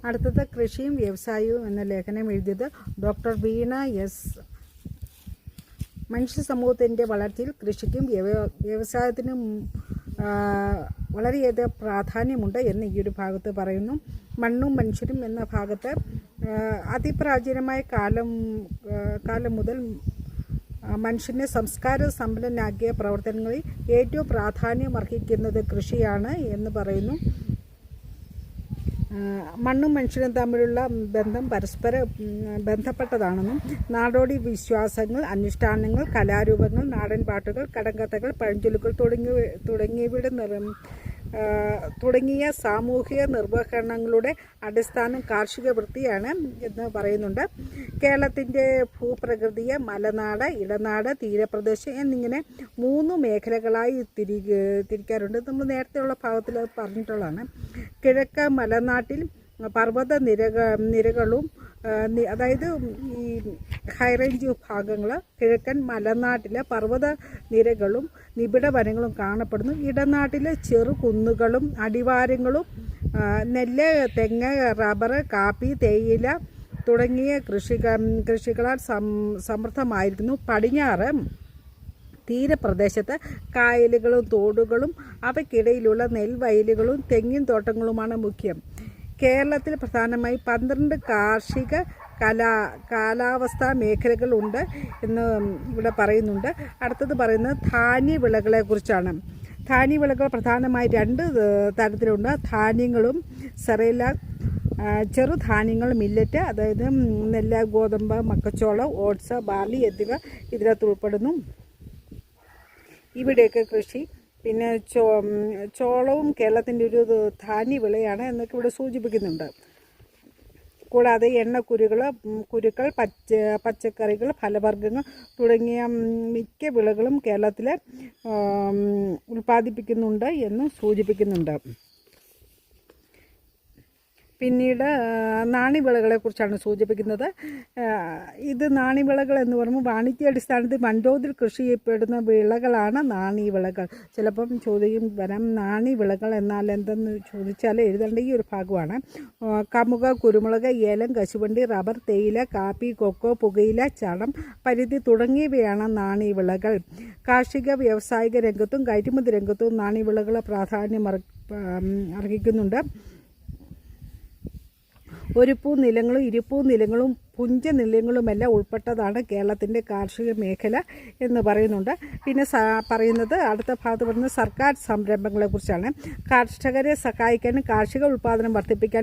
അടുത്തത് കൃഷിയും വ്യവസായവും എന്ന ലേഖനം എഴുതിയത് ഡോക്ടർ വീണ എസ്. മനുഷ്യ സമൂഹത്തിൻ്റെ വളർച്ചയിൽ കൃഷിക്കും വ്യവസായത്തിനും വളരെയധികം പ്രാധാന്യമുണ്ട് എന്ന് ഈ ഒരു ഭാഗത്ത് പറയുന്നു. മണ്ണും മനുഷ്യരും എന്ന ഭാഗത്ത് അതിപ്രാചീനമായ കാലം മുതൽ മനുഷ്യനെ സംസ്കാര സമ്പന്നനാക്കിയ പ്രവർത്തനങ്ങളിൽ ഏറ്റവും പ്രാധാന്യം അർഹിക്കുന്നത് കൃഷിയാണ് എന്ന് പറയുന്നു. മണ്ണും മനുഷ്യനും തമ്മിലുള്ള ബന്ധം പരസ്പരം ബന്ധപ്പെട്ടതാണെന്നും നാടോടി വിശ്വാസങ്ങൾ, അനുഷ്ഠാനങ്ങൾ, കലാരൂപങ്ങൾ, നാടൻ പാട്ടുകൾ, കടങ്കഥകൾ, പഴഞ്ചൊല്ലുകൾ തുടങ്ങിയ സാമൂഹിക നിർവഹണങ്ങളുടെ അടിസ്ഥാനം കാർഷിക വൃത്തിയാണ് എന്ന് പറയുന്നുണ്ട്. കേരളത്തിൻ്റെ ഭൂപ്രകൃതിയെ മലനാട്, ഇടനാട്, തീരപ്രദേശം എന്നിങ്ങനെ 3 മേഖലകളായി തിരിക്കാറുണ്ട്. നമ്മൾ നേരത്തെയുള്ള ഭാഗത്തിൽ പറഞ്ഞിട്ടുള്ളതാണ്. കിഴക്ക് മലനാട്ടിൽ പർവ്വത നിരകളും അതായത് ഈ ഹൈറേഞ്ച് ഭാഗങ്ങൾ, കിഴക്കൻ മലനാട്ടിലെ പർവ്വത നിരകളും നിബിഡ വനങ്ങളും കാണപ്പെടുന്നു. ഇടനാട്ടിലെ ചെറു കുന്നുകളും അടിവാരങ്ങളും നെല്ല്, തെങ്ങ്, റബ്ബർ, കാപ്പി, തേയില തുടങ്ങിയ കൃഷികളാൽ സമൃദ്ധമായിരിക്കുന്നു. പടിഞ്ഞാറ് തീരപ്രദേശത്ത് കായലുകളും തോടുകളും അവയ്ക്കിടയിലുള്ള നെൽവയലുകളും തെങ്ങിൻ തോട്ടങ്ങളുമാണ് മുഖ്യം. കേരളത്തിൽ പ്രധാനമായി 12 കാർഷിക കാലാവസ്ഥാ മേഖലകളുണ്ട് എന്ന് ഇവിടെ പറയുന്നുണ്ട്. അടുത്തത് പറയുന്നത് ധാന്യവിളകളെക്കുറിച്ചാണ്. ധാന്യവിളകൾ പ്രധാനമായി 2 തരത്തിലുണ്ട്. ധാന്യങ്ങളും സെറേലാക്, ചെറുധാന്യങ്ങൾ, മില്ലറ്റ്, അതായത് നെല്ല്, ഗോതമ്പ്, മക്കച്ചോളം, ഓട്സ്, ബാർലി എന്നിവ ഇതിനകത്ത് ഉൾപ്പെടുന്നു. ഇവിടെയൊക്കെ കൃഷി പിന്നെ ചോളവും കേരളത്തിൻ്റെ ഒരു ധാന്യവിളയാണ് എന്നൊക്കെ ഇവിടെ സൂചിപ്പിക്കുന്നുണ്ട്. കൂടാതെ കുരുക്കൾ, പച്ചക്കറികൾ, ഫലവർഗ്ഗങ്ങൾ തുടങ്ങിയ മിക്ക വിളകളും കേരളത്തിൽ ഉൽപ്പാദിപ്പിക്കുന്നുണ്ട് എന്ന് സൂചിപ്പിക്കുന്നുണ്ട്. പിന്നീട് നാണ്യവിളകളെക്കുറിച്ചാണ് സൂചിപ്പിക്കുന്നത്. ഇത് നാണ്യവിളകൾ എന്ന് പറയുമ്പോൾ വാണിജ്യാടിസ്ഥാനത്തിൽ വൻതോതിൽ കൃഷി ചെയ്യപ്പെടുന്ന വിളകളാണ് നാണ്യവിളകൾ. ചിലപ്പം ചോദ്യം വരാം, നാണ്യവിളകൾ എന്നാൽ എന്തെന്ന് ചോദിച്ചാൽ എഴുതേണ്ട ഈ ഒരു ഭാഗമാണ്. കമുക, കുരുമുളക്, ഏലം, കശുവണ്ടി, റബ്ബർ, തേയില, കാപ്പി, കൊക്കോ, പുകയില, ചണം, പരുത്തി തുടങ്ങിയവയാണ് നാണ്യവിളകൾ. കാർഷിക വ്യാവസായിക രംഗത്തും കയറ്റുമതി രംഗത്തും നാണ്യവിളകൾ പ്രാധാന്യം അർഹിക്കുന്നുണ്ട്. ഒരുപ്പൂ നിലങ്ങളും ഇരുപ്പൂ നിലങ്ങളും പുഞ്ച നിലങ്ങളുമെല്ലാം ഉൾപ്പെട്ടതാണ് കേരളത്തിൻ്റെ കാർഷിക മേഖല എന്ന് പറയുന്നുണ്ട്. പിന്നെ പറയുന്നത് അടുത്ത ഭാഗത്ത് പറയുന്നത് സർക്കാർ സംരംഭങ്ങളെക്കുറിച്ചാണ്. കർഷകരെ സഹായിക്കാനും കാർഷിക ഉൽപ്പാദനം വർദ്ധിപ്പിക്കാനും